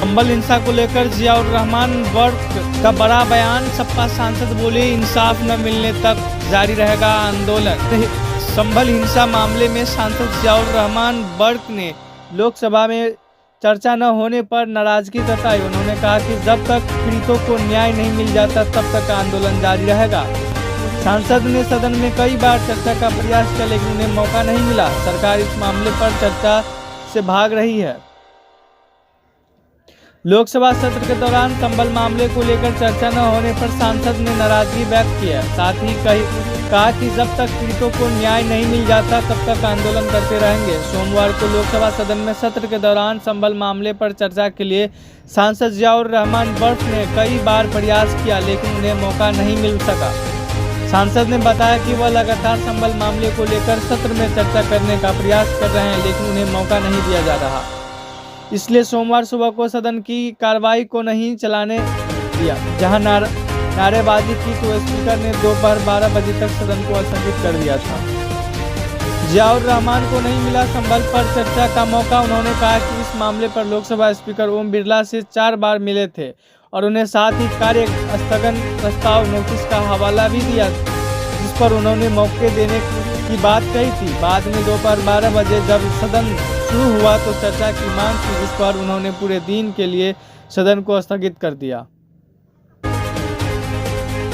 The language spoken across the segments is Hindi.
संभल हिंसा को लेकर जियाउर रहमान वर्क का बड़ा बयान। सपा सांसद बोले इंसाफ न मिलने तक जारी रहेगा आंदोलन। संभल हिंसा मामले में सांसद जियाउर रहमान वर्क ने लोकसभा में चर्चा न होने पर नाराजगी जताई। उन्होंने कहा कि जब तक पीड़ितों को न्याय नहीं मिल जाता तब तक आंदोलन जारी रहेगा। सांसद ने सदन में कई बार चर्चा का प्रयास किया लेकिन उन्हें मौका नहीं मिला। सरकार इस मामले पर चर्चा से भाग रही है। लोकसभा सत्र के दौरान संभल मामले को लेकर चर्चा न होने पर सांसद ने नाराजगी व्यक्त की है। साथ ही कहा कि जब तक पीड़ितों को न्याय नहीं मिल जाता तब तक आंदोलन करते रहेंगे। सोमवार को लोकसभा सदन में सत्र के दौरान संभल मामले पर चर्चा के लिए सांसद जियाउर रहमान वर्क ने कई बार प्रयास किया लेकिन उन्हें मौका नहीं मिल सका। सांसद ने बताया कि वह लगातार संभल मामले को लेकर सत्र में चर्चा करने का प्रयास कर रहे हैं लेकिन उन्हें मौका नहीं दिया जा रहा, इसलिए सोमवार सुबह को सदन की कार्रवाई को नहीं चलाने दिया। जहां नारेबाजी की तो स्पीकर ने दोपहर 12 बजे तक सदन को स्थगित कर दिया था। जियाउर रहमान को नहीं मिला संभल पर चर्चा का मौका। उन्होंने कहा कि इस मामले पर लोकसभा स्पीकर ओम बिरला से 4 बार मिले थे और उन्हें साथ ही कार्य स्थगन प्रस्ताव नोटिस का हवाला भी दिया जिस पर उन्होंने मौके देने की बात कही थी। बाद में दोपहर 12 बजे जब सदन शुरू हुआ तो चर्चा की मांग की जिस पर उन्होंने पूरे दिन के लिए सदन को स्थगित कर दिया।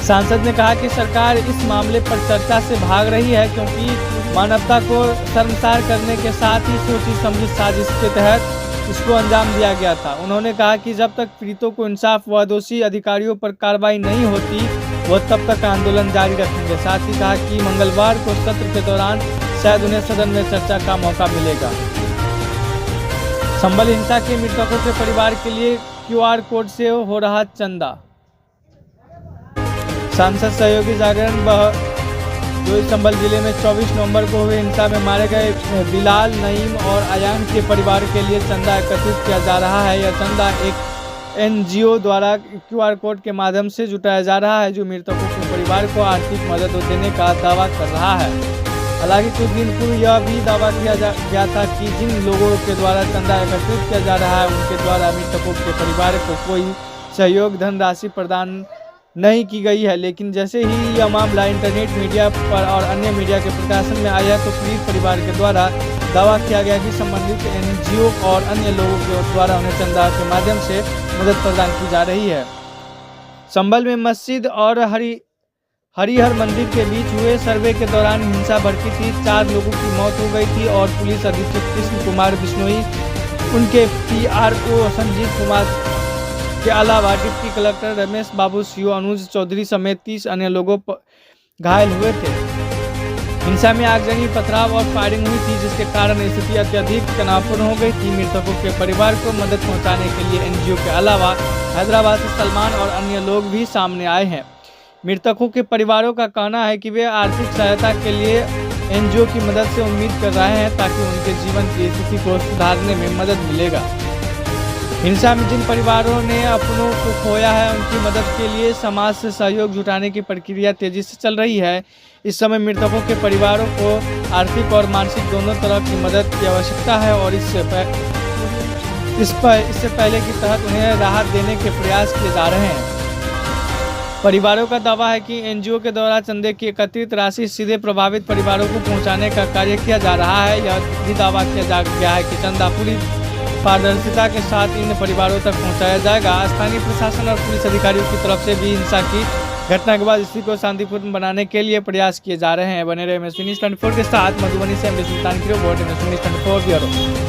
सांसद ने कहा कि सरकार इस मामले पर चर्चा से भाग रही है क्योंकि मानवता को शर्मसार करने के साथ ही सोची समझी साजिश के तहत इसको अंजाम दिया गया था। उन्होंने कहा कि जब तक पीड़ितों को इंसाफ व दोषी अधिकारियों पर कार्रवाई नहीं होती वह तब तक आंदोलन जारी रखेंगे। साथ ही कहा कि मंगलवार को सत्र के दौरान शायद उन्हें सदन में चर्चा का मौका मिलेगा। संभल हिंसा के मृतकों के परिवार के लिए QR कोड से हो रहा चंदा। सांसद सहयोगी जागरण जो संभल जिले में 24 नवंबर को हुए हिंसा में मारे गए बिलाल, नईम और अयान के परिवार के लिए चंदा एकत्रित किया जा रहा है। यह चंदा एक NGO द्वारा QR कोड के माध्यम से जुटाया जा रहा है जो मृतकों के परिवार को आर्थिक मदद देने का दावा कर रहा है। हालांकि कुछ दिन पूर्व यह भी दावा किया गया था कि जिन लोगों के द्वारा चंदा एकत्रित किया जा रहा है उनके द्वारा मृतकों के परिवार को कोई सहयोग धनराशि प्रदान नहीं की गई है। लेकिन जैसे ही यह मामला इंटरनेट मीडिया पर और अन्य मीडिया के प्रकाशन में आया तो पीड़ित परिवार के द्वारा दावा किया गया कि संबंधित NGO और अन्य लोगों के द्वारा उन्हें चंदा के माध्यम से मदद प्रदान की जा रही है। संभल में मस्जिद और हरिहर मंदिर के बीच हुए सर्वे के दौरान हिंसा भड़की थी। 4 लोगों की मौत हो गई थी और पुलिस अधीक्षक कृष्ण कुमार बिश्नोई, उनके PRO संजीव कुमार के अलावा डिप्टी कलेक्टर रमेश बाबू, CO अनुज चौधरी समेत 30 अन्य लोगों घायल हुए थे। हिंसा में आगजनी, पथराव और फायरिंग हुई थी जिसके कारण स्थिति अत्यधिक तनावपूर्ण हो गई थी। मृतकों के परिवार को मदद पहुंचाने के लिए NGO के अलावा हैदराबाद से सलमान और अन्य लोग भी सामने आए हैं। मृतकों के परिवारों का कहना है कि वे आर्थिक सहायता के लिए NGO की मदद से उम्मीद कर रहे हैं ताकि उनके जीवन की स्थिति को सुधारने में मदद मिलेगा। हिंसा में जिन परिवारों ने अपनों को खोया है उनकी मदद के लिए समाज से सहयोग जुटाने की प्रक्रिया तेजी से चल रही है। इस समय मृतकों के परिवारों को आर्थिक और मानसिक दोनों तरह की मदद की आवश्यकता है और इससे पहले की तहत उन्हें राहत देने के प्रयास किए जा रहे हैं। परिवारों का दावा है कि NGO के द्वारा चंदे की एकत्रित राशि सीधे प्रभावित परिवारों को पहुंचाने का कार्य किया जा रहा है। यह भी दावा किया गया है कि चंदा पूरी पारदर्शिता के साथ इन परिवारों तक पहुंचाया जाएगा। स्थानीय प्रशासन और पुलिस अधिकारियों की तरफ से भी हिंसा की घटना के बाद स्थिति को शांतिपूर्ण बनाने के लिए प्रयास किए जा रहे हैं। बने रहे MS News 24 के साथ। मधुबनी से सुल्तान की रिपोर्ट। MS News 24 bureau.